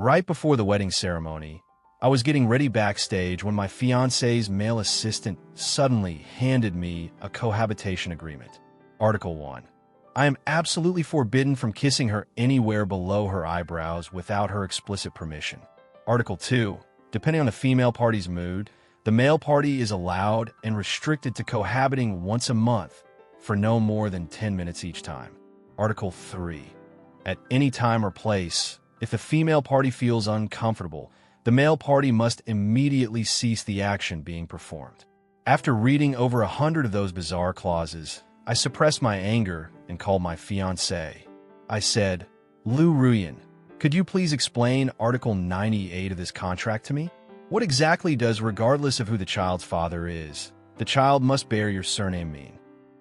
Right before the wedding ceremony, I was getting ready backstage when my fiancé's male assistant suddenly handed me a cohabitation agreement. Article 1. I am absolutely forbidden from kissing her anywhere below her eyebrows without her explicit permission. Article 2. Depending on the female party's mood, the male party is allowed and restricted to cohabiting once a month for no more than 10 minutes each time. Article 3. At any time or place, if the female party feels uncomfortable, the male party must immediately cease the action being performed. After reading over 100 of those bizarre clauses, I suppressed my anger and called my fiancée. I said, "Lu Ruyan, could you please explain Article 98 of this contract to me? What exactly does, regardless of who the child's father is, the child must bear your surname mean?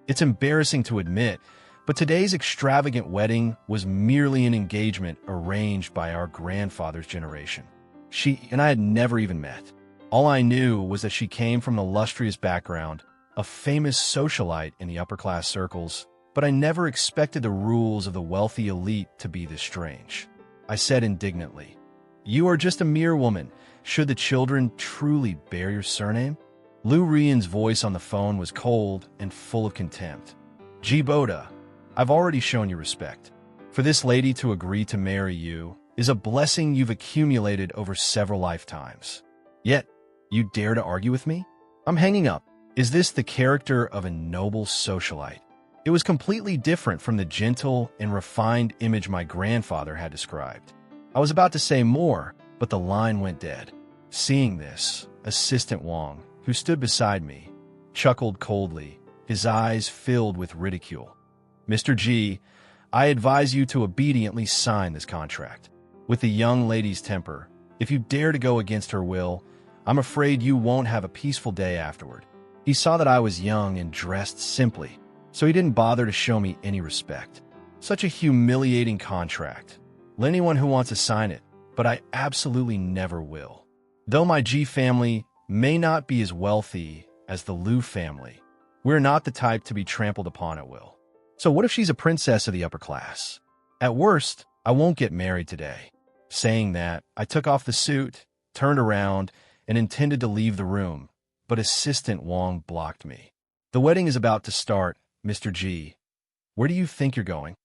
It's embarrassing to admit, but today's extravagant wedding was merely an engagement arranged by our grandfather's generation. She and I had never even met. All I knew was that she came from an illustrious background, a famous socialite in the upper-class circles, but I never expected the rules of the wealthy elite to be this strange." I said indignantly, "You are just a mere woman. Should the children truly bear your surname?" Lu Ruyan's voice on the phone was cold and full of contempt. "Boda, I've already shown you respect. For this lady to agree to marry you is a blessing you've accumulated over several lifetimes. Yet, you dare to argue with me? I'm hanging up." Is this the character of a noble socialite? It was completely different from the gentle and refined image my grandfather had described. I was about to say more, but the line went dead. Seeing this, Assistant Wong, who stood beside me, chuckled coldly, his eyes filled with ridicule. "Mr. G, I advise you to obediently sign this contract. With the young lady's temper, if you dare to go against her will, I'm afraid you won't have a peaceful day afterward." He saw that I was young and dressed simply, so he didn't bother to show me any respect. Such a humiliating contract. Let anyone who wants to sign it, but I absolutely never will. Though my G family may not be as wealthy as the Lu family, we're not the type to be trampled upon at will. So what if she's a princess of the upper class? At worst, I won't get married today. Saying that, I took off the suit, turned around, and intended to leave the room, but Assistant Wong blocked me. "The wedding is about to start, Mr. G. Where do you think you're going?"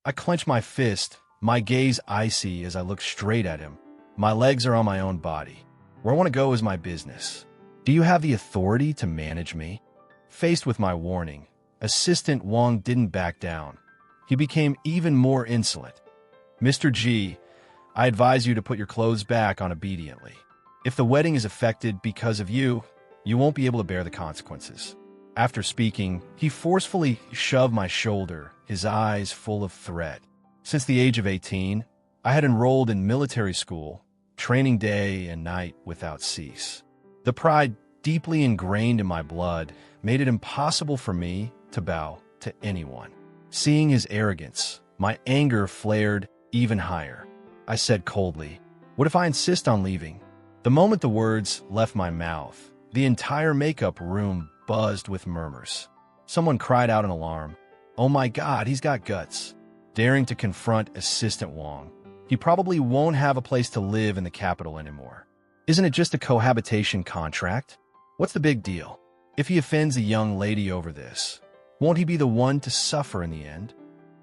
I clenched my fist, my gaze icy as I looked straight at him. My legs are on my own body. Where I want to go is my business. Do you have the authority to manage me? Faced with my warning, Assistant Wong didn't back down. He became even more insolent. "Mr. G, I advise you to put your clothes back on obediently. If the wedding is affected because of you, you won't be able to bear the consequences." After speaking, he forcefully shoved my shoulder, his eyes full of threat. Since the age of 18, I had enrolled in military school, training day and night without cease. The pride deeply ingrained in my blood made it impossible for me to bow to anyone. Seeing his arrogance, my anger flared even higher. I said coldly, "What if I insist on leaving?" The moment the words left my mouth, the entire makeup room buzzed with murmurs. Someone cried out in alarm, "Oh my God, he's got guts." Daring to confront Assistant Wong, he probably won't have a place to live in the capital anymore. Isn't it just a cohabitation contract? What's the big deal? If he offends a young lady over this, won't he be the one to suffer in the end?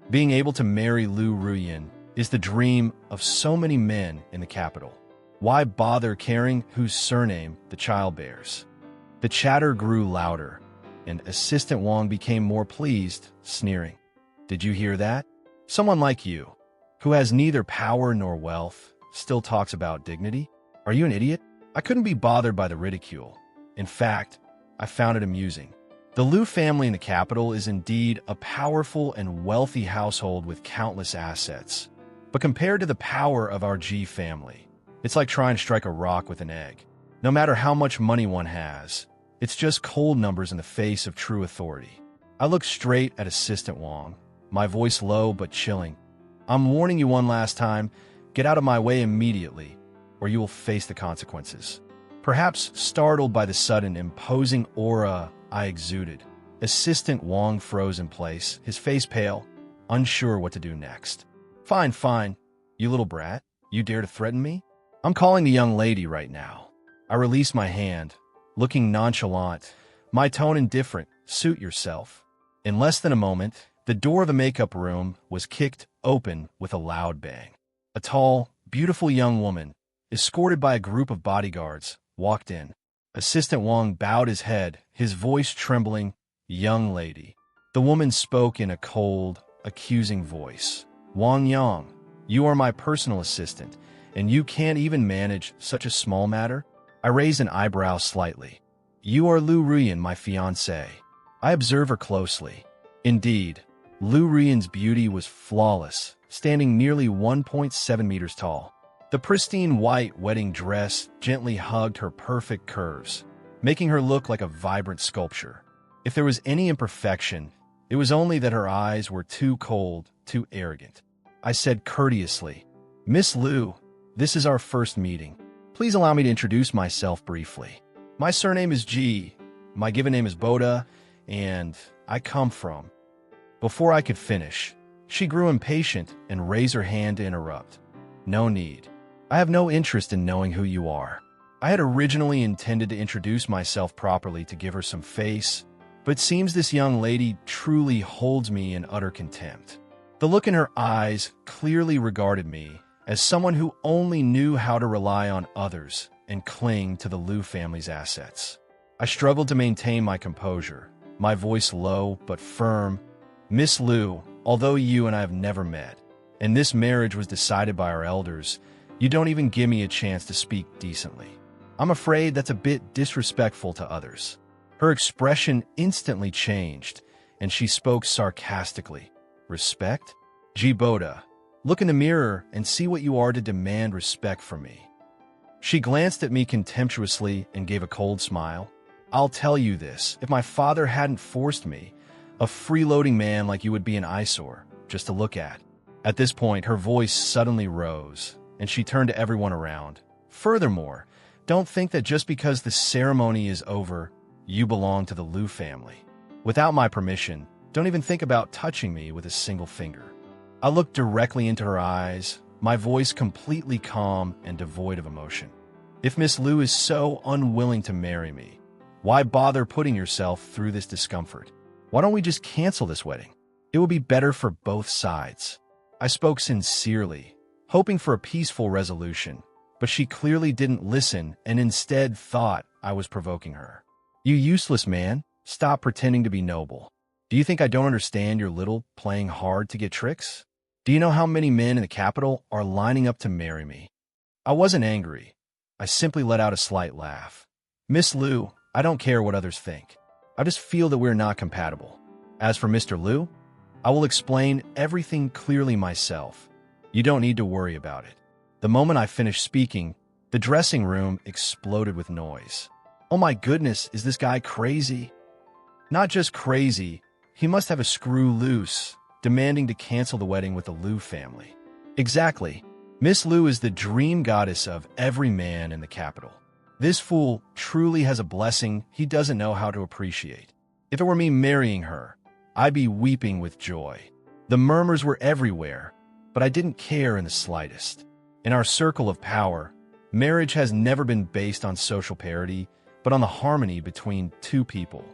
Being able to marry Lu Ruyan is the dream of so many men in the capital. Why bother caring whose surname the child bears? The chatter grew louder, and Assistant Wong became more pleased, sneering. "Did you hear that? Someone like you, who has neither power nor wealth, still talks about dignity? Are you an idiot?" I couldn't be bothered by the ridicule. In fact, I found it amusing. The Lu family in the capital is indeed a powerful and wealthy household with countless assets. But compared to the power of our G family, it's like trying to strike a rock with an egg. No matter how much money one has, it's just cold numbers in the face of true authority. I looked straight at Assistant Wong, my voice low but chilling. "I'm warning you one last time, get out of my way immediately, or you will face the consequences." Perhaps startled by the sudden, imposing aura I exuded, Assistant Wong froze in place, his face pale, unsure what to do next. Fine, you little brat. You dare to threaten me? I'm calling the young lady right now. I release my hand, looking nonchalant, my tone indifferent. Suit yourself. In less than a moment, the door of the makeup room was kicked open with a loud bang. A tall, beautiful young woman, escorted by a group of bodyguards, walked in. Assistant Wang bowed his head, his voice trembling. Young lady. The woman spoke in a cold, accusing voice. Wang Yang, you are my personal assistant, and you can't even manage such a small matter? I raised an eyebrow slightly. You are Lu Ruyan, my fiancée. I observe her closely. Indeed, Lu Ruyan's beauty was flawless, standing nearly 1.7 meters tall. The pristine white wedding dress gently hugged her perfect curves, making her look like a vibrant sculpture. If there was any imperfection, it was only that her eyes were too cold, too arrogant. I said courteously, Miss Lu, this is our first meeting. Please allow me to introduce myself briefly. My surname is Ji, my given name is Boda, and I come from. Before I could finish, she grew impatient and raised her hand to interrupt. No need. I have no interest in knowing who you are. I had originally intended to introduce myself properly to give her some face, but it seems this young lady truly holds me in utter contempt. The look in her eyes clearly regarded me as someone who only knew how to rely on others and cling to the Lu family's assets. I struggled to maintain my composure, my voice low but firm. Miss Lu, although you and I have never met, and this marriage was decided by our elders, you don't even give me a chance to speak decently. I'm afraid that's a bit disrespectful to others. Her expression instantly changed, and she spoke sarcastically. Respect? Ji Boda, look in the mirror and see what you are to demand respect from me. She glanced at me contemptuously and gave a cold smile. I'll tell you this, if my father hadn't forced me, a freeloading man like you would be an eyesore, just to look at. At this point, her voice suddenly rose, and she turned to everyone around. Furthermore, don't think that just because the ceremony is over, you belong to the Lu family. Without my permission, don't even think about touching me with a single finger. I looked directly into her eyes, my voice completely calm and devoid of emotion. If Miss Lu is so unwilling to marry me, why bother putting yourself through this discomfort? Why don't we just cancel this wedding? It will be better for both sides. I spoke sincerely, hoping for a peaceful resolution, but she clearly didn't listen and instead thought I was provoking her. You useless man, stop pretending to be noble. Do you think I don't understand your little playing hard to get tricks? Do you know how many men in the capital are lining up to marry me? I wasn't angry. I simply let out a slight laugh. Miss Lu, I don't care what others think. I just feel that we're not compatible. As for Mr. Lu, I will explain everything clearly myself. You don't need to worry about it. The moment I finished speaking, the dressing room exploded with noise. Oh my goodness, is this guy crazy? Not just crazy, he must have a screw loose, demanding to cancel the wedding with the Lu family. Exactly. Miss Lu is the dream goddess of every man in the capital. This fool truly has a blessing he doesn't know how to appreciate. If it were me marrying her, I'd be weeping with joy. The murmurs were everywhere, but I didn't care in the slightest. In our circle of power, marriage has never been based on social parity, but on the harmony between two people.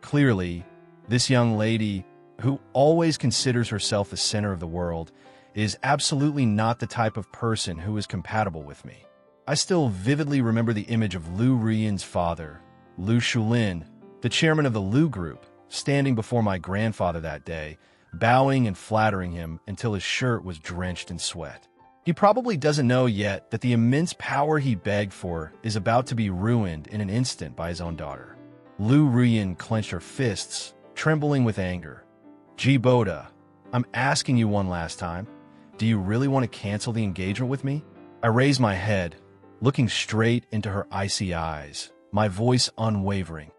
Clearly, this young lady, who always considers herself the center of the world, is absolutely not the type of person who is compatible with me. I still vividly remember the image of Lu Ruyan's father, Lu Shulin, the chairman of the Lu Group, standing before my grandfather that day, bowing and flattering him until his shirt was drenched in sweat. He probably doesn't know yet that the immense power he begged for is about to be ruined in an instant by his own daughter. Lu Ruyan clenched her fists, trembling with anger. Ji Boda, I'm asking you one last time. Do you really want to cancel the engagement with me? I raised my head, looking straight into her icy eyes, my voice unwavering.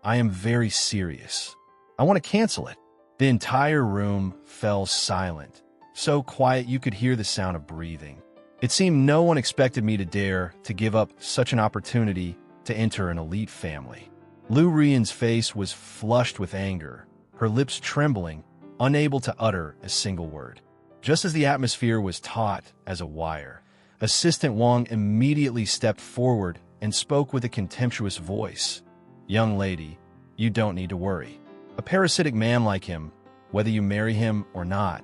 I am very serious. I want to cancel it. The entire room fell silent, so quiet you could hear the sound of breathing. It seemed no one expected me to dare to give up such an opportunity to enter an elite family. Lu Ruyan's face was flushed with anger, her lips trembling, unable to utter a single word. Just as the atmosphere was taut as a wire, Assistant Wang immediately stepped forward and spoke with a contemptuous voice. "Young lady, you don't need to worry. A parasitic man like him, whether you marry him or not,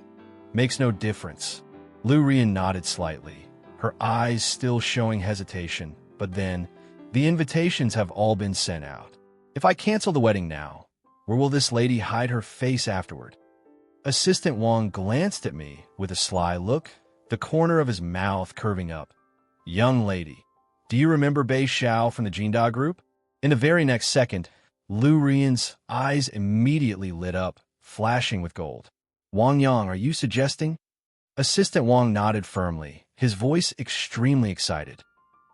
makes no difference." Lu Rian nodded slightly, her eyes still showing hesitation. "But then, the invitations have all been sent out. If I cancel the wedding now, where will this lady hide her face afterward?" Assistant Wang glanced at me with a sly look, the corner of his mouth curving up. "Young lady, do you remember Bei Xiao from the Jinda group?" In the very next second, Lu Rian's eyes immediately lit up, flashing with gold. "Wang Yang, are you suggesting?" Assistant Wang nodded firmly, his voice extremely excited.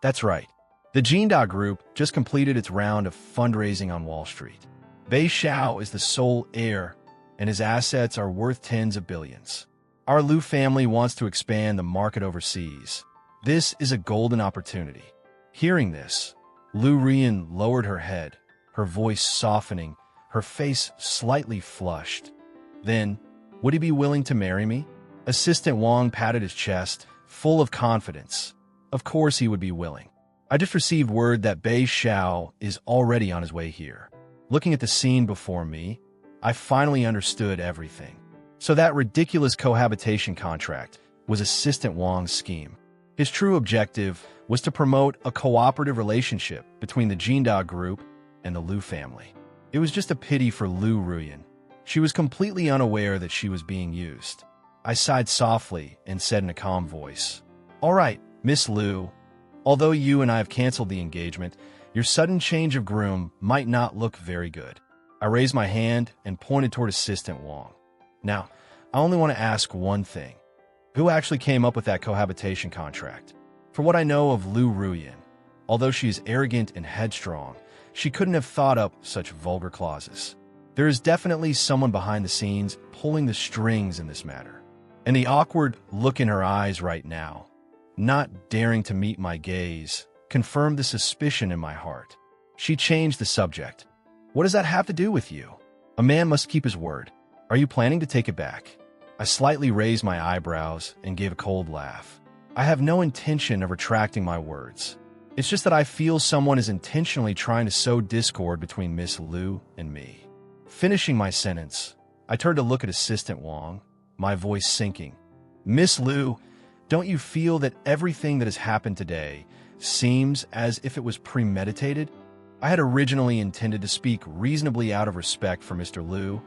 "That's right. The Jinda group just completed its round of fundraising on Wall Street. Bei Xiao is the sole heir, and his assets are worth tens of billions. Our Lu family wants to expand the market overseas. This is a golden opportunity." Hearing this, Lu Rian lowered her head, her voice softening, her face slightly flushed. "Then, would he be willing to marry me?" Assistant Wang patted his chest, full of confidence. "Of course he would be willing. I just received word that Bei Xiao is already on his way here." Looking at the scene before me, I finally understood everything. So that ridiculous cohabitation contract was Assistant Wang's scheme. His true objective was to promote a cooperative relationship between the Jinda group and the Lu family. It was just a pity for Lu Ruyan. She was completely unaware that she was being used. I sighed softly and said in a calm voice, "All right, Miss Lu, although you and I have canceled the engagement, your sudden change of groom might not look very good." I raised my hand and pointed toward Assistant Wang. "Now, I only want to ask one thing. Who actually came up with that cohabitation contract? For what I know of Lu Ruyan, although she is arrogant and headstrong, she couldn't have thought up such vulgar clauses. There is definitely someone behind the scenes pulling the strings in this matter." And the awkward look in her eyes right now, not daring to meet my gaze, confirmed the suspicion in my heart. She changed the subject. "What does that have to do with you? A man must keep his word. Are you planning to take it back?" I slightly raised my eyebrows and gave a cold laugh. "I have no intention of retracting my words. It's just that I feel someone is intentionally trying to sow discord between Miss Lu and me." Finishing my sentence, I turned to look at Assistant Wang, my voice sinking. "Miss Lu, don't you feel that everything that has happened today seems as if it was premeditated?" I had originally intended to speak reasonably out of respect for Mr. Lu,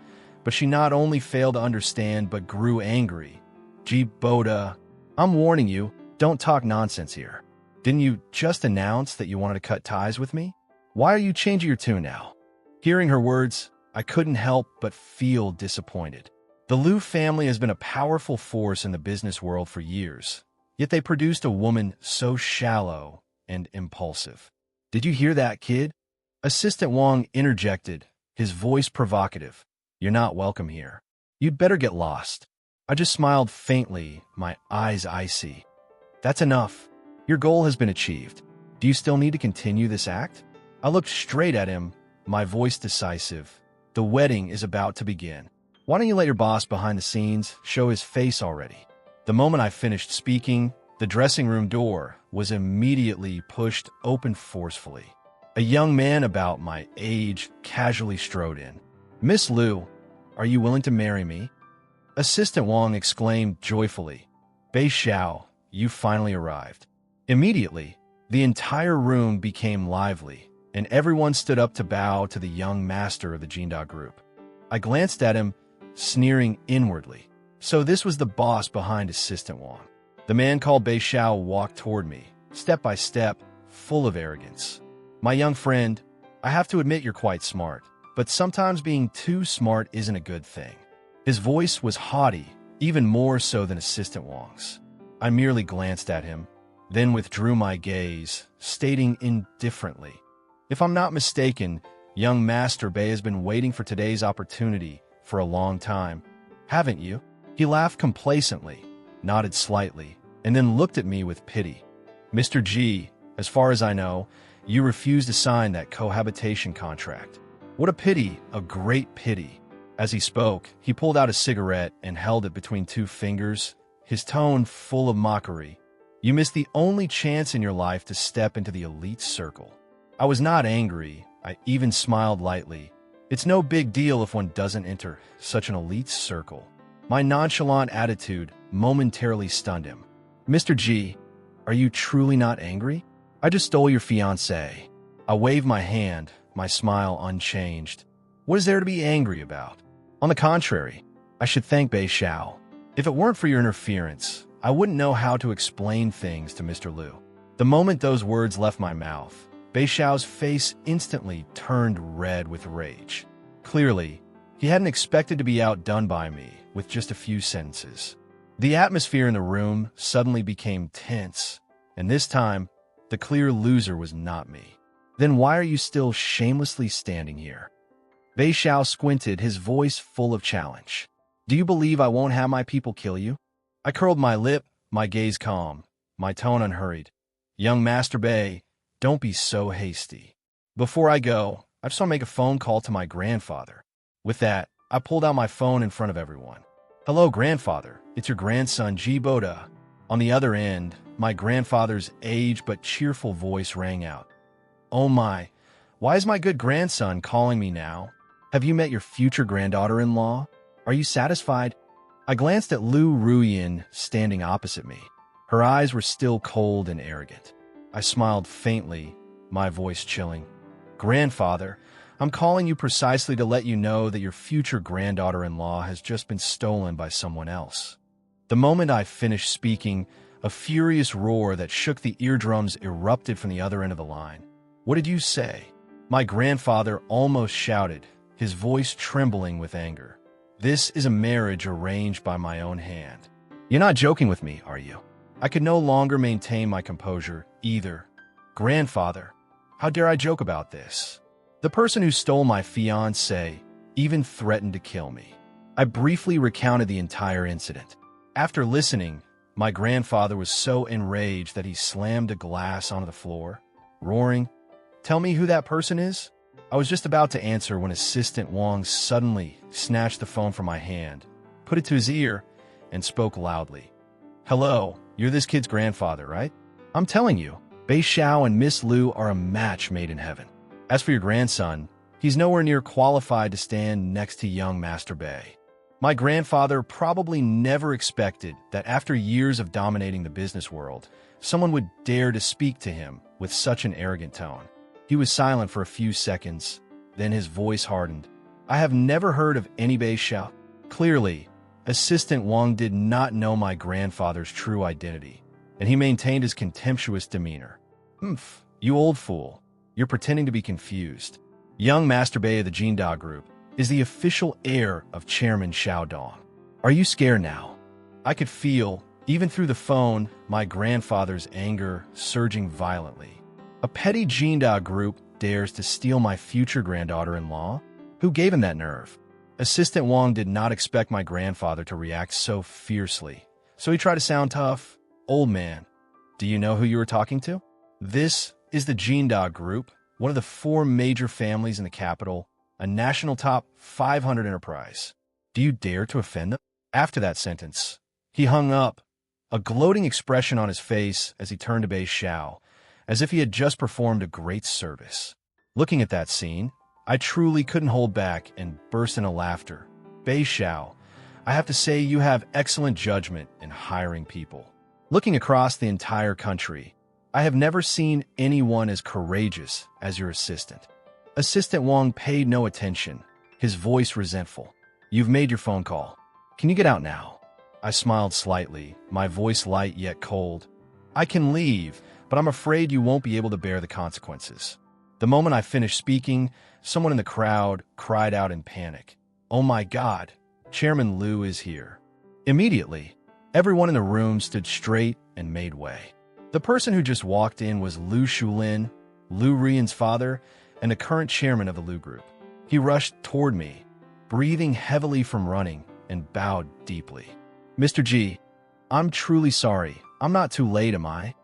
but she not only failed to understand but grew angry. "Gee, Boda, I'm warning you, don't talk nonsense here. Didn't you just announce that you wanted to cut ties with me? Why are you changing your tune now?" Hearing her words, I couldn't help but feel disappointed. The Lu family has been a powerful force in the business world for years, yet they produced a woman so shallow and impulsive. "Did you hear that, kid?" Assistant Wang interjected, his voice provocative. "You're not welcome here. You'd better get lost." I just smiled faintly, my eyes icy. "That's enough. Your goal has been achieved. Do you still need to continue this act?" I looked straight at him, my voice decisive. "The wedding is about to begin. Why don't you let your boss behind the scenes show his face already?" The moment I finished speaking, the dressing room door was immediately pushed open forcefully. A young man about my age casually strode in. "Miss Lu, are you willing to marry me?" Assistant Wang exclaimed joyfully, "Bei Xiao, you finally arrived." Immediately, the entire room became lively, and everyone stood up to bow to the young master of the Jinda group. I glanced at him, sneering inwardly. So this was the boss behind Assistant Wang. The man called Bei Xiao walked toward me, step by step, full of arrogance. "My young friend, I have to admit you're quite smart, but sometimes being too smart isn't a good thing." His voice was haughty, even more so than Assistant Wang's. I merely glanced at him, then withdrew my gaze, stating indifferently, "If I'm not mistaken, young Master Bei has been waiting for today's opportunity for a long time. Haven't you?" He laughed complacently, nodded slightly, and then looked at me with pity. "Mr. G, as far as I know, you refused to sign that cohabitation contract. What a pity, a great pity." As he spoke, he pulled out a cigarette and held it between two fingers, his tone full of mockery. You missed the only chance in your life to step into the elite circle. I was not angry. I even smiled lightly. It's no big deal if one doesn't enter such an elite circle. My nonchalant attitude momentarily stunned him. Mr. G, are you truly not angry? I just stole your fiancée. I waved my hand, my smile unchanged. What is there to be angry about? On the contrary, I should thank Bei Xiao. If it weren't for your interference, I wouldn't know how to explain things to Mr. Liu. The moment those words left my mouth, Bei Xiao's face instantly turned red with rage. Clearly, he hadn't expected to be outdone by me with just a few sentences. The atmosphere in the room suddenly became tense, and this time, the clear loser was not me. Then why are you still shamelessly standing here? Bei Xiao squinted, his voice full of challenge. Do you believe I won't have my people kill you? I curled my lip, my gaze calm, my tone unhurried. Young Master Bei, don't be so hasty. Before I go, I just want to make a phone call to my grandfather. With that, I pulled out my phone in front of everyone. Hello, grandfather. It's your grandson, Ji Boda. On the other end, my grandfather's aged but cheerful voice rang out. Oh my, why is my good grandson calling me now? Have you met your future granddaughter-in-law? Are you satisfied? I glanced at Lu Ruyin standing opposite me. Her eyes were still cold and arrogant. I smiled faintly, my voice chilling. Grandfather, I'm calling you precisely to let you know that your future granddaughter-in-law has just been stolen by someone else. The moment I finished speaking, a furious roar that shook the eardrums erupted from the other end of the line. What did you say? My grandfather almost shouted, his voice trembling with anger. This is a marriage arranged by my own hand. You're not joking with me, are you? I could no longer maintain my composure either. Grandfather, how dare I joke about this? The person who stole my fiancée even threatened to kill me. I briefly recounted the entire incident. After listening, my grandfather was so enraged that he slammed a glass onto the floor, roaring, "Tell me who that person is?" I was just about to answer when Assistant Wang suddenly snatched the phone from my hand, put it to his ear, and spoke loudly. Hello, you're this kid's grandfather, right? I'm telling you, Bei Xiao and Miss Liu are a match made in heaven. As for your grandson, he's nowhere near qualified to stand next to young Master Bei. My grandfather probably never expected that after years of dominating the business world, someone would dare to speak to him with such an arrogant tone. He was silent for a few seconds, then his voice hardened. I have never heard of any Bei Xiao. Clearly, Assistant Wang did not know my grandfather's true identity, and he maintained his contemptuous demeanor. Humph, you old fool. You're pretending to be confused. Young Master Bei of the Jinda Group is the official heir of Chairman Xiaodong. Are you scared now? I could feel, even through the phone, my grandfather's anger surging violently. A petty Jinda Group dares to steal my future granddaughter-in-law? Who gave him that nerve? Assistant Wang did not expect my grandfather to react so fiercely, so he tried to sound tough. Old man, do you know who you were talking to? This is the Jinda Group, one of the 4 major families in the capital, a national top 500 enterprise. Do you dare to offend them? After that sentence, he hung up, a gloating expression on his face as he turned to Bei Xiao, as if he had just performed a great service. Looking at that scene, I truly couldn't hold back and burst into laughter. Bei Xiao, I have to say you have excellent judgment in hiring people. Looking across the entire country, I have never seen anyone as courageous as your assistant. Assistant Wang paid no attention, his voice resentful. You've made your phone call. Can you get out now? I smiled slightly, my voice light yet cold. I can leave, but I'm afraid you won't be able to bear the consequences. The moment I finished speaking, someone in the crowd cried out in panic. Oh my God, Chairman Liu is here. Immediately, everyone in the room stood straight and made way. The person who just walked in was Lu Shulin, Lu Ruyin's father, and the current chairman of the Lu Group. He rushed toward me, breathing heavily from running, and bowed deeply. Mr. G, I'm truly sorry. I'm not too late, am I?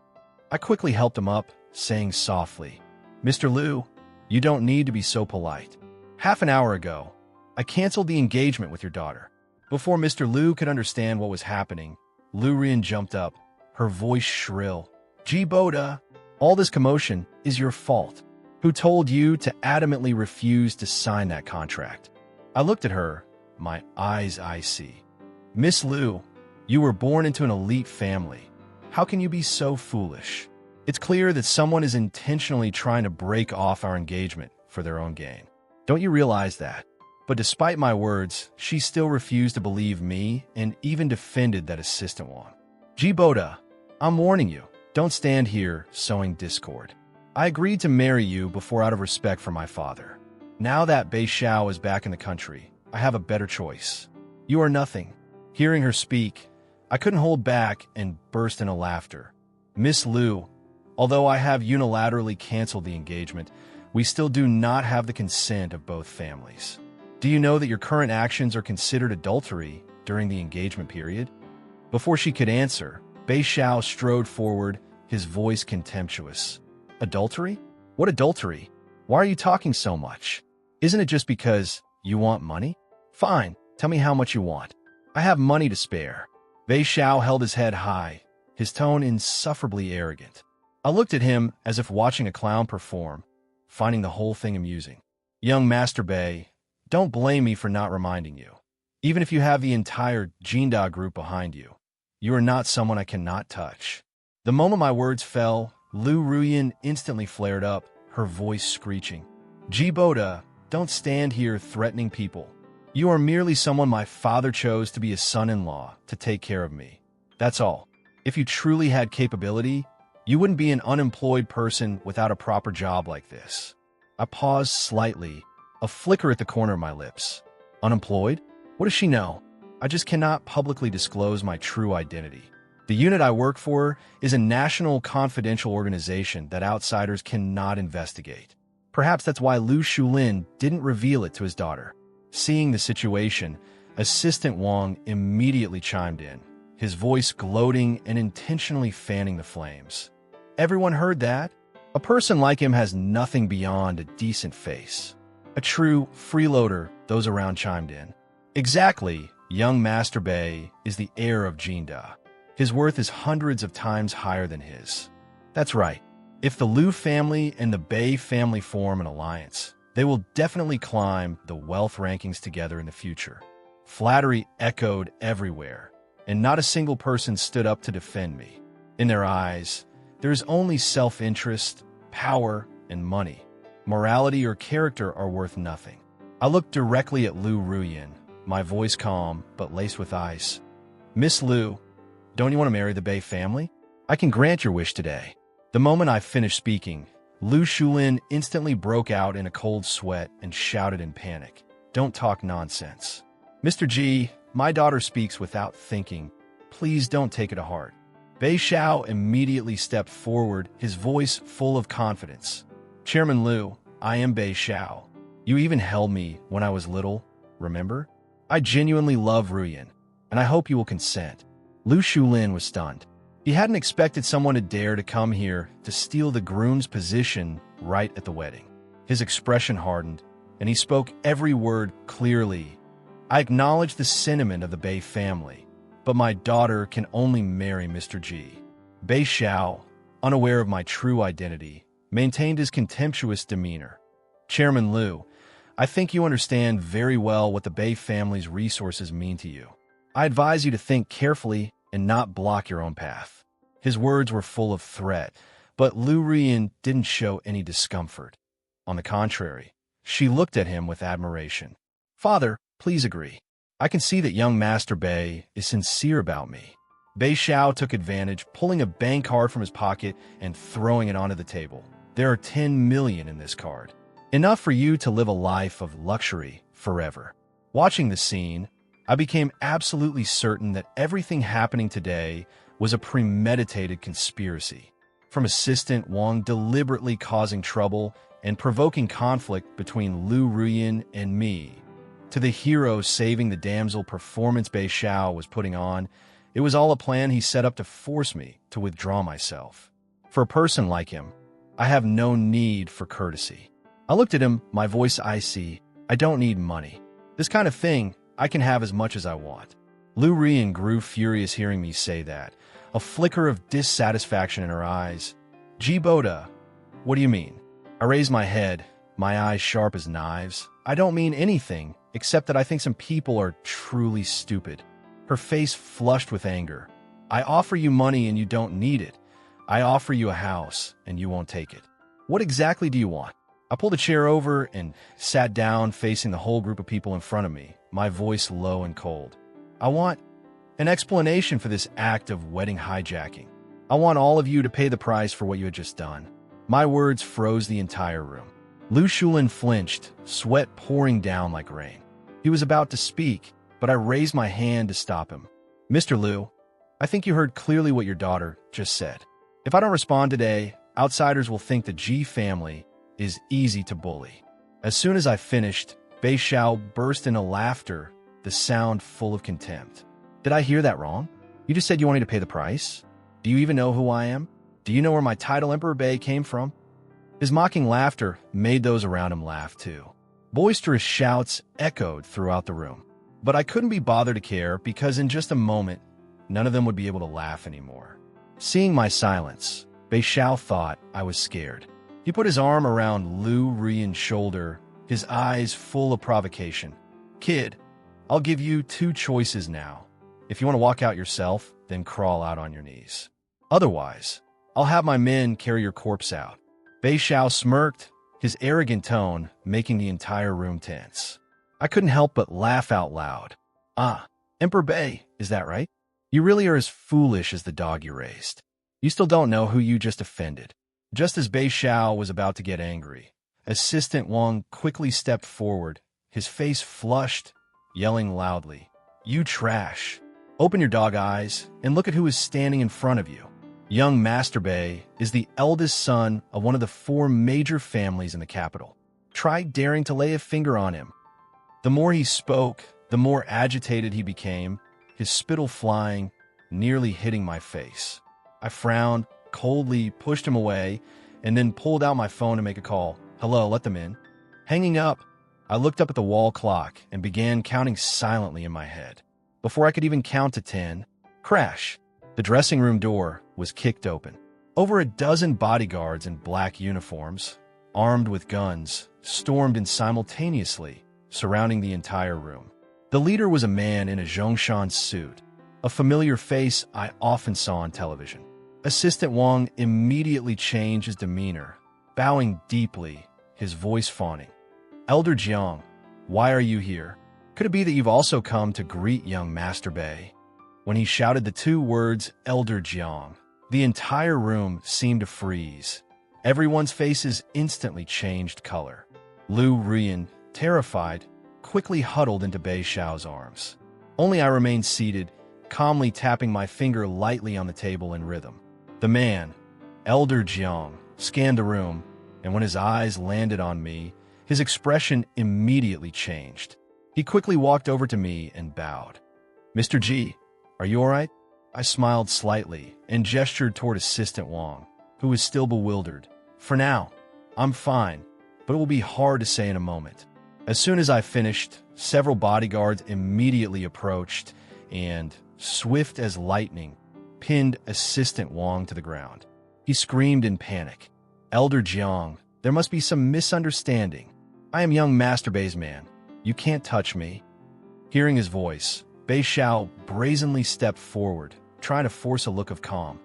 I quickly helped him up, saying softly, Mr. Liu, you don't need to be so polite. Half an hour ago, I canceled the engagement with your daughter. Before Mr. Liu could understand what was happening, Lu Rian jumped up, her voice shrill. Jiboda, all this commotion is your fault. Who told you to adamantly refuse to sign that contract? I looked at her, my eyes icy. Miss Liu, you were born into an elite family. How can you be so foolish? It's clear that someone is intentionally trying to break off our engagement for their own gain. Don't you realize that? But despite my words, she still refused to believe me and even defended that assistant one. Jiboda, I'm warning you, don't stand here sowing discord. I agreed to marry you before out of respect for my father. Now that Bei Xiao is back in the country, I have a better choice. You are nothing. Hearing her speak, I couldn't hold back and burst into laughter. Miss Liu, although I have unilaterally canceled the engagement, we still do not have the consent of both families. Do you know that your current actions are considered adultery during the engagement period? Before she could answer, Bei Xiao strode forward, his voice contemptuous. Adultery? What adultery? Why are you talking so much? Isn't it just because you want money? Fine, tell me how much you want. I have money to spare. Bei Xiao held his head high, his tone insufferably arrogant. I looked at him as if watching a clown perform, finding the whole thing amusing. Young Master Bei, don't blame me for not reminding you. Even if you have the entire Jinda group behind you, you are not someone I cannot touch. The moment my words fell, Lu Ruyin instantly flared up, her voice screeching. Jiboda, don't stand here threatening people. You are merely someone my father chose to be his son-in-law to take care of me. That's all. If you truly had capability, you wouldn't be an unemployed person without a proper job like this. I paused slightly, a flicker at the corner of my lips. Unemployed? What does she know? I just cannot publicly disclose my true identity. The unit I work for is a national confidential organization that outsiders cannot investigate. Perhaps that's why Lu Shulin didn't reveal it to his daughter. Seeing the situation, Assistant Wang immediately chimed in, his voice gloating and intentionally fanning the flames. Everyone heard that? A person like him has nothing beyond a decent face. A true freeloader, those around chimed in. Exactly, young Master Bei is the heir of Jinda. His worth is hundreds of times higher than his. That's right. If the Liu family and the Bei family form an alliance, they will definitely climb the wealth rankings together in the future. Flattery echoed everywhere, and not a single person stood up to defend me. In their eyes, there is only self-interest, power, and money. Morality or character are worth nothing. I looked directly at Lu Ruyin, my voice calm but laced with ice. Miss Liu, don't you want to marry the Bei family? I can grant your wish today. The moment I finished speaking, Lu Shulin instantly broke out in a cold sweat and shouted in panic. Don't talk nonsense. Mr. G, my daughter speaks without thinking. Please don't take it to heart. Bei Xiao immediately stepped forward, his voice full of confidence. Chairman Liu, I am Bei Xiao. You even held me when I was little, remember? I genuinely love Ruyin, and I hope you will consent. Lu Shulin was stunned. He hadn't expected someone to dare to come here to steal the groom's position right at the wedding. His expression hardened, and he spoke every word clearly. I acknowledge the sentiment of the Bei family, but my daughter can only marry Mr. G. Bei Xiao, unaware of my true identity, maintained his contemptuous demeanor. Chairman Liu, I think you understand very well what the Bei family's resources mean to you. I advise you to think carefully and not block your own path. His words were full of threat, but Lu Ruyin didn't show any discomfort. On the contrary, she looked at him with admiration. Father, please agree. I can see that young Master Bei is sincere about me. Bei Xiao took advantage, pulling a bank card from his pocket and throwing it onto the table. There are 10 million in this card. Enough for you to live a life of luxury forever. Watching the scene, I became absolutely certain that everything happening today was a premeditated conspiracy. From Assistant Wang deliberately causing trouble and provoking conflict between Lu Ruyin and me, to the hero saving the damsel performance Bei Xiao was putting on, it was all a plan he set up to force me to withdraw myself. For a person like him, I have no need for courtesy. I looked at him, my voice icy. I don't need money. This kind of thing, I can have as much as I want. Lu Ruyin grew furious hearing me say that. a flicker of dissatisfaction in her eyes. Boda, what do you mean? I raised my head, my eyes sharp as knives. I don't mean anything, except that I think some people are truly stupid. Her face flushed with anger. I offer you money and you don't need it. I offer you a house and you won't take it. What exactly do you want? I pulled a chair over and sat down facing the whole group of people in front of me, my voice low and cold. I want an explanation for this act of wedding hijacking. I want all of you to pay the price for what you had just done. My words froze the entire room. Lu Shulin flinched, sweat pouring down like rain. He was about to speak, but I raised my hand to stop him. Mr. Lu, I think you heard clearly what your daughter just said. If I don't respond today, outsiders will think the Ji family is easy to bully. As soon as I finished, Bei Xiao burst into laughter, the sound full of contempt. Did I hear that wrong? You just said you wanted to pay the price? Do you even know who I am? Do you know where my title Emperor Bei came from? His mocking laughter made those around him laugh too. Boisterous shouts echoed throughout the room. But I couldn't be bothered to care because in just a moment, none of them would be able to laugh anymore. Seeing my silence, Bei Xiao thought I was scared. He put his arm around Lu Rian's shoulder, his eyes full of provocation. Kid, I'll give you two choices now. If you want to walk out yourself, then crawl out on your knees. Otherwise, I'll have my men carry your corpse out. Bei Xiao smirked, his arrogant tone making the entire room tense. I couldn't help but laugh out loud. Ah, Emperor Bei, is that right? You really are as foolish as the dog you raised. You still don't know who you just offended. Just as Bei Xiao was about to get angry, Assistant Wang quickly stepped forward, his face flushed, yelling loudly, "You trash! Open your dog eyes and look at who is standing in front of you." Young Master Bei is the eldest son of one of the 4 major families in the capital. Try daring to lay a finger on him. The more he spoke, the more agitated he became, his spittle flying, nearly hitting my face. I frowned, coldly pushed him away, and then pulled out my phone to make a call. Hello, let them in. Hanging up, I looked up at the wall clock and began counting silently in my head. Before I could even count to 10, crash! The dressing room door was kicked open. Over a dozen bodyguards in black uniforms, armed with guns, stormed in simultaneously, surrounding the entire room. The leader was a man in a Zhongshan suit, a familiar face I often saw on television. Assistant Wang immediately changed his demeanor, bowing deeply, his voice fawning. Elder Jiang, why are you here? Could it be that you've also come to greet young Master Bei? When he shouted the 2 words, Elder Jiang, the entire room seemed to freeze. Everyone's faces instantly changed color. Lu Rian, terrified, quickly huddled into Bei Xiao's arms. Only I remained seated, calmly tapping my finger lightly on the table in rhythm. The man, Elder Jiang, scanned the room, and when his eyes landed on me, his expression immediately changed. He quickly walked over to me and bowed. Mr. Ji, are you all right? I smiled slightly and gestured toward Assistant Wang, who was still bewildered. For now, I'm fine, but it will be hard to say in a moment. As soon as I finished, several bodyguards immediately approached and, swift as lightning, pinned Assistant Wang to the ground. He screamed in panic. Elder Jiang, there must be some misunderstanding. I am young Master Bei's man. You can't touch me. Hearing his voice, Bei Xiao brazenly stepped forward, trying to force a look of calm.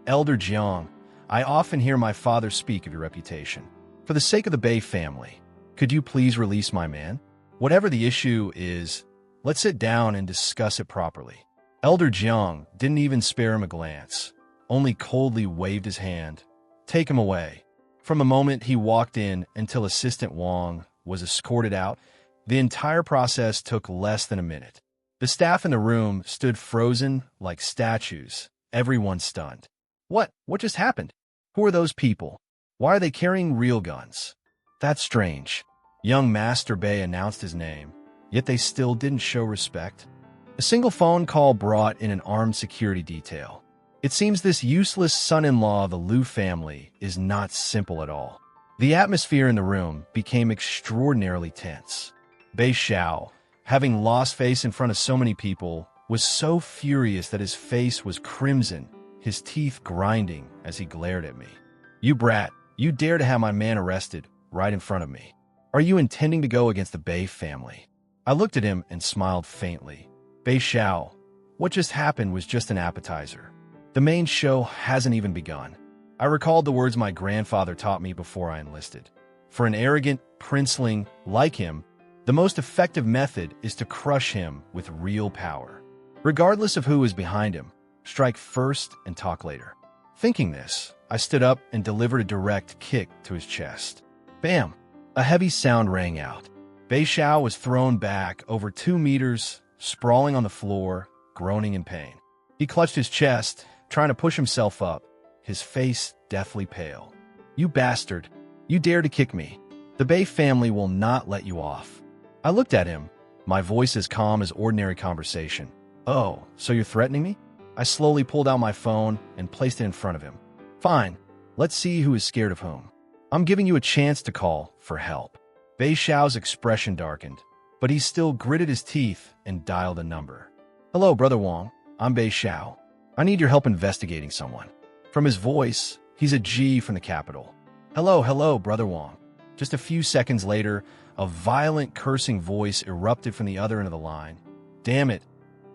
Elder Jiang, I often hear my father speak of your reputation. For the sake of the Bei family, could you please release my man? Whatever the issue is, let's sit down and discuss it properly. Elder Jiang didn't even spare him a glance, only coldly waved his hand. Take him away. From the moment he walked in until Assistant Wang was escorted out, the entire process took less than a minute. The staff in the room stood frozen like statues, everyone stunned. What just happened? Who are those people? Why are they carrying real guns? That's strange. Young Master Bei announced his name, yet they still didn't show respect. A single phone call brought in an armed security detail. It seems this useless son-in-law of the Lu family is not simple at all. The atmosphere in the room became extraordinarily tense. Bei Xiao, having lost face in front of so many people, was so furious that his face was crimson, his teeth grinding as he glared at me. "You brat, you dare to have my man arrested right in front of me. Are you intending to go against the Bei family?" I looked at him and smiled faintly. "Bei Xiao, what just happened was just an appetizer. The main show hasn't even begun." I recalled the words my grandfather taught me before I enlisted. For an arrogant princeling like him, the most effective method is to crush him with real power. Regardless of who is behind him, strike first and talk later. Thinking this, I stood up and delivered a direct kick to his chest. Bam! A heavy sound rang out. Bei Xiao was thrown back over 2 meters, sprawling on the floor, groaning in pain. He clutched his chest, trying to push himself up, his face deathly pale. "You bastard! You dare to kick me! The Bei family will not let you off." I looked at him, my voice as calm as ordinary conversation. "Oh, so you're threatening me?" I slowly pulled out my phone and placed it in front of him. "Fine, let's see who is scared of whom. I'm giving you a chance to call for help." Bei Xiao's expression darkened, but he still gritted his teeth and dialed a number. "Hello, Brother Wong. I'm Bei Xiao. I need your help investigating someone." From his voice, he's a G from the capital. Hello, Brother Wong." Just a few seconds later, a violent cursing voice erupted from the other end of the line. "Damn it.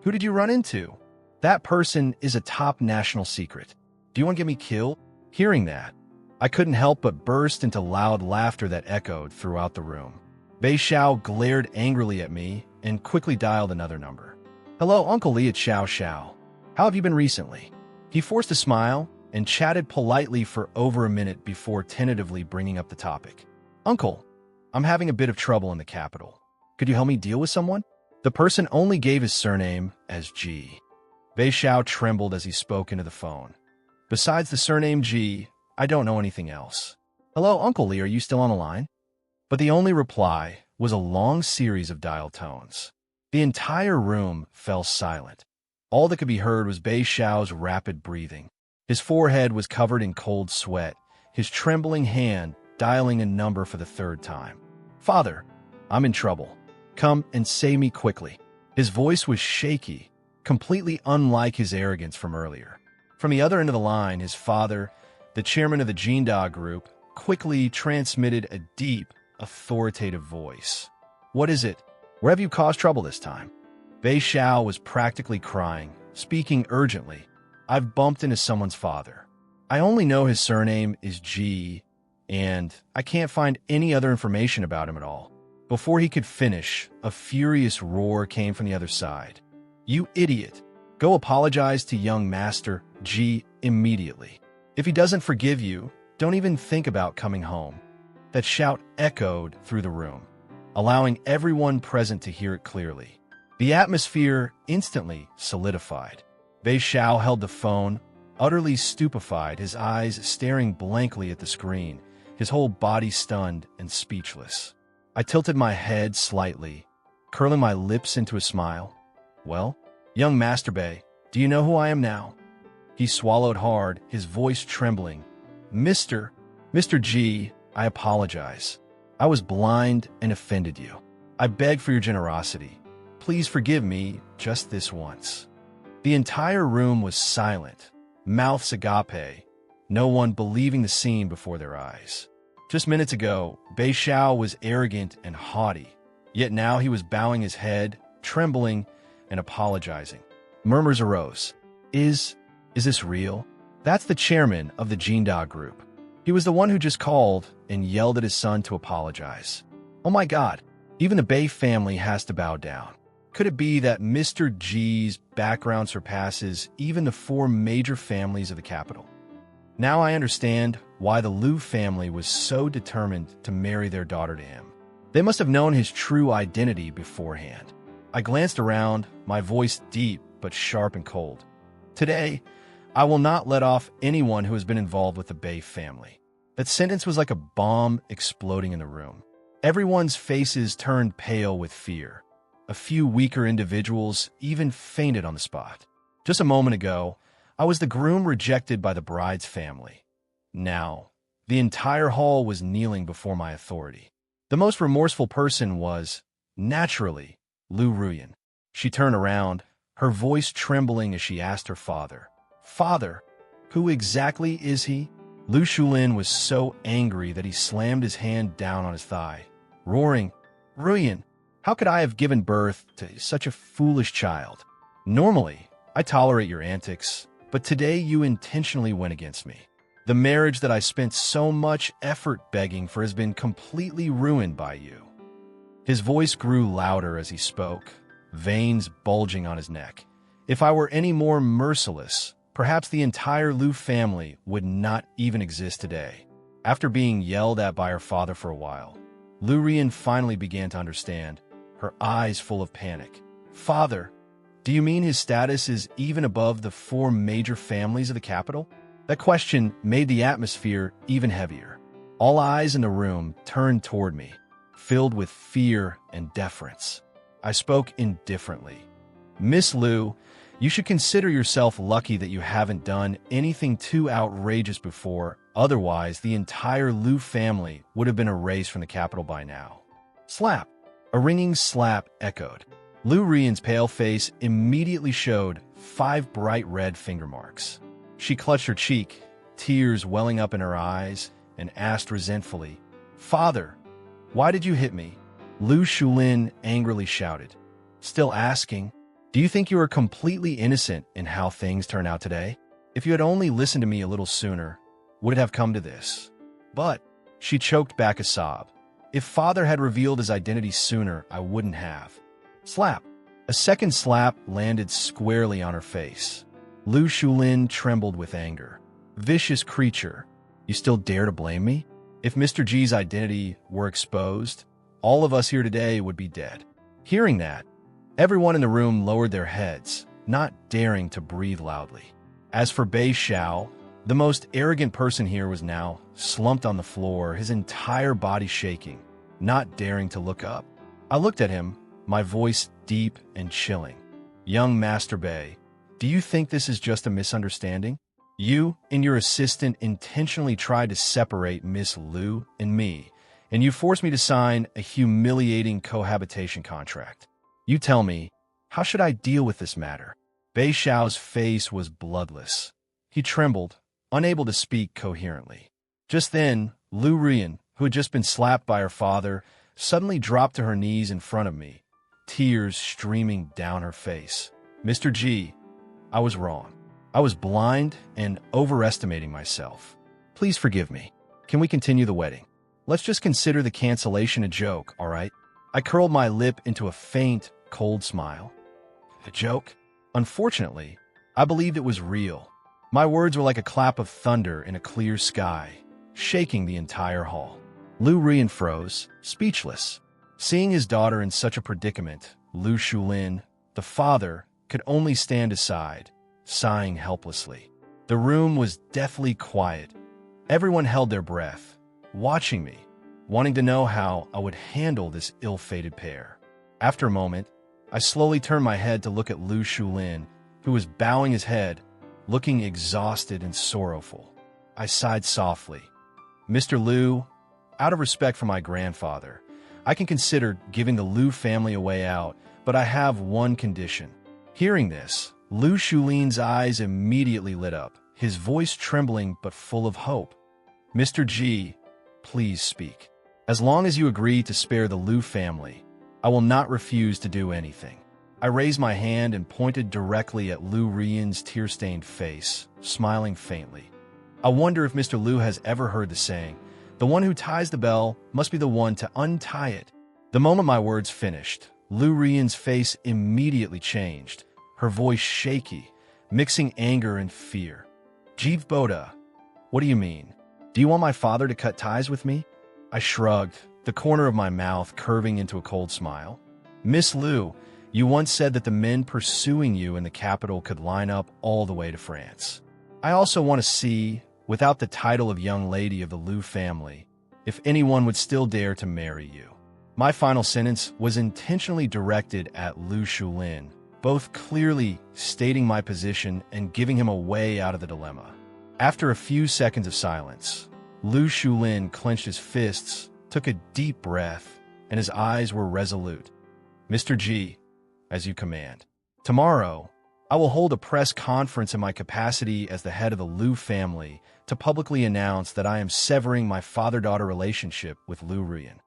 Who did you run into? That person is a top national secret. Do you want to get me killed?" Hearing that, I couldn't help but burst into loud laughter that echoed throughout the room. Bei Xiao glared angrily at me and quickly dialed another number. "Hello, Uncle Li at Xiao Xiao. How have you been recently?" He forced a smile and chatted politely for over a minute before tentatively bringing up the topic. "Uncle, I'm having a bit of trouble in the capital. Could you help me deal with someone?" The person only gave his surname as G. Bei Xiao trembled as he spoke into the phone. "Besides the surname G, I don't know anything else." "Hello, Uncle Li, are you still on the line?" But the only reply was a long series of dial tones. The entire room fell silent. All that could be heard was Bei Xiao's rapid breathing. His forehead was covered in cold sweat, his trembling hand dialing a number for the 3rd time. "Father, I'm in trouble. Come and save me quickly." His voice was shaky, completely unlike his arrogance from earlier. From the other end of the line, his father, the chairman of the Jinda group, quickly transmitted a deep, authoritative voice. "What is it? Where have you caused trouble this time?" Bei Xiao was practically crying, speaking urgently. "I've bumped into someone's father. I only know his surname is G, and I can't find any other information about him at all." Before he could finish, a furious roar came from the other side. "You idiot! Go apologize to young Master G immediately. If he doesn't forgive you, don't even think about coming home." That shout echoed through the room, allowing everyone present to hear it clearly. The atmosphere instantly solidified. Bei Xiao held the phone, utterly stupefied, his eyes staring blankly at the screen, his whole body stunned and speechless. I tilted my head slightly, curling my lips into a smile. "Well, young Master Bei, do you know who I am now?" He swallowed hard, his voice trembling. Mr. G, I apologize. I was blind and offended you. I beg for your generosity. Please forgive me just this once." The entire room was silent, mouths agape, no one believing the scene before their eyes. Just minutes ago, Bei Xiao was arrogant and haughty, yet now he was bowing his head, trembling, and apologizing. Murmurs arose. Is this real? That's the chairman of the Jinda group. He was the one who just called and yelled at his son to apologize. Oh my God, even the Bei family has to bow down. Could it be that Mr. G's background surpasses even the 4 major families of the capital? Now I understand why the Liu family was so determined to marry their daughter to him. They must have known his true identity beforehand. I glanced around, my voice deep but sharp and cold. Today, I will not let off anyone who has been involved with the Bei family. That sentence was like a bomb exploding in the room. Everyone's faces turned pale with fear. A few weaker individuals even fainted on the spot. Just a moment ago, I was the groom rejected by the bride's family. Now, the entire hall was kneeling before my authority. The most remorseful person was, naturally, Liu Ruyan. She turned around, her voice trembling as she asked her father, "Father, Who exactly is he? Lu Shulin was so angry that he slammed his hand down on his thigh, roaring, "Ruyan, how could I have given birth to such a foolish child? Normally, I tolerate your antics, but today you intentionally went against me. The marriage that I spent so much effort begging for has been completely ruined by you." His voice grew louder as he spoke, veins bulging on his neck. If I were any more merciless, perhaps the entire Lu family would not even exist today. After being yelled at by her father for a while, Lu Rian finally began to understand, her eyes full of panic. "Father, do you mean his status is even above the 4 major families of the capital?" That question made the atmosphere even heavier. All eyes in the room turned toward me, filled with fear and deference. I spoke indifferently. "Miss Lu, you should consider yourself lucky that you haven't done anything too outrageous before, otherwise the entire Lu family would have been erased from the capital by now." Slap! A ringing slap echoed. Lu Rian's pale face immediately showed 5 bright red finger marks. She clutched her cheek, tears welling up in her eyes, and asked resentfully, "Father, why did you hit me?" Lu Shulin angrily shouted, "Still asking? Do you think you are completely innocent in how things turn out today? If you had only listened to me a little sooner, would it have come to this?" But she choked back a sob. "If Father had revealed his identity sooner, I wouldn't have." Slap! A second slap landed squarely on her face. Lu Shulin trembled with anger. "Vicious creature, you still dare to blame me? If Mr. G's identity were exposed, all of us here today would be dead." Hearing that, everyone in the room lowered their heads, not daring to breathe loudly. As for Bei Xiao, the most arrogant person here was now slumped on the floor, his entire body shaking, not daring to look up. I looked at him, my voice deep and chilling. "Young Master Bei, do you think this is just a misunderstanding? You and your assistant intentionally tried to separate Miss Lu and me, and you forced me to sign a humiliating cohabitation contract. You tell me, how should I deal with this matter?" Bei Xiao's face was bloodless. He trembled, unable to speak coherently. Just then, Lu Rian, who had just been slapped by her father, suddenly dropped to her knees in front of me, tears streaming down her face. "Mr. G, I was wrong. I was blind and overestimating myself. Please forgive me. Can we continue the wedding? Let's just consider the cancellation a joke, all right?" I curled my lip into a faint, cold smile. A joke? Unfortunately, I believed it was real. My words were like a clap of thunder in a clear sky, shaking the entire hall. Lu Rian froze, speechless. Seeing his daughter in such a predicament, Lu Shulin, the father, could only stand aside, sighing helplessly. The room was deathly quiet. Everyone held their breath, watching me, wanting to know how I would handle this ill-fated pair. After a moment, I slowly turned my head to look at Lu Shulin, who was bowing his head, looking exhausted and sorrowful. I sighed softly. "Mr. Lu, out of respect for my grandfather, I can consider giving the Lu family a way out, but I have one condition." Hearing this, Lu Shulin's eyes immediately lit up, his voice trembling but full of hope. "Mr. G, please speak. As long as you agree to spare the Lu family, I will not refuse to do anything." I raised my hand and pointed directly at Lu Rian's tear-stained face, smiling faintly. I wonder if Mr. Lu has ever heard the saying, "The one who ties the bell must be the one to untie it." The moment my words finished, Lu Rian's face immediately changed, her voice shaky, mixing anger and fear. "Jeev Boda, what do you mean? Do you want my father to cut ties with me?" I shrugged, the corner of my mouth curving into a cold smile. "Miss Lu, you once said that the men pursuing you in the capital could line up all the way to France. I also want to see, without the title of young lady of the Lu family, if anyone would still dare to marry you." My final sentence was intentionally directed at Lu Shulin, both clearly stating my position and giving him a way out of the dilemma. After a few seconds of silence, Lu Shulin clenched his fists, took a deep breath, and his eyes were resolute. "Mr. G, as you command. Tomorrow, I will hold a press conference in my capacity as the head of the Liu family to publicly announce that I am severing my father-daughter relationship with Liu Rian.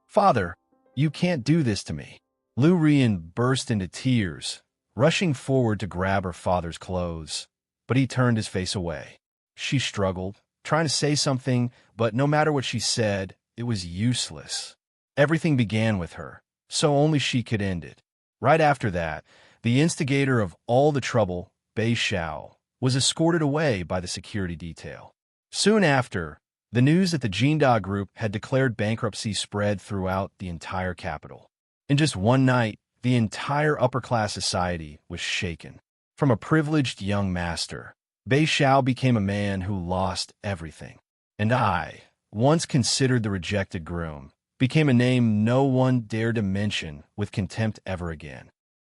Father, you can't do this to me. Liu Rian burst into tears, rushing forward to grab her father's clothes, but he turned his face away. She struggled, trying to say something, but no matter what she said, it was useless. Everything began with her, so only she could end it. Right after that, the instigator of all the trouble, Bei Xiao, was escorted away by the security detail. Soon after, the news that the Jinda Group had declared bankruptcy spread throughout the entire capital. In just one night, the entire upper-class society was shaken. From a privileged young master, Bei Xiao became a man who lost everything. And I, once considered the rejected groom, became a name no one dared to mention with contempt ever again.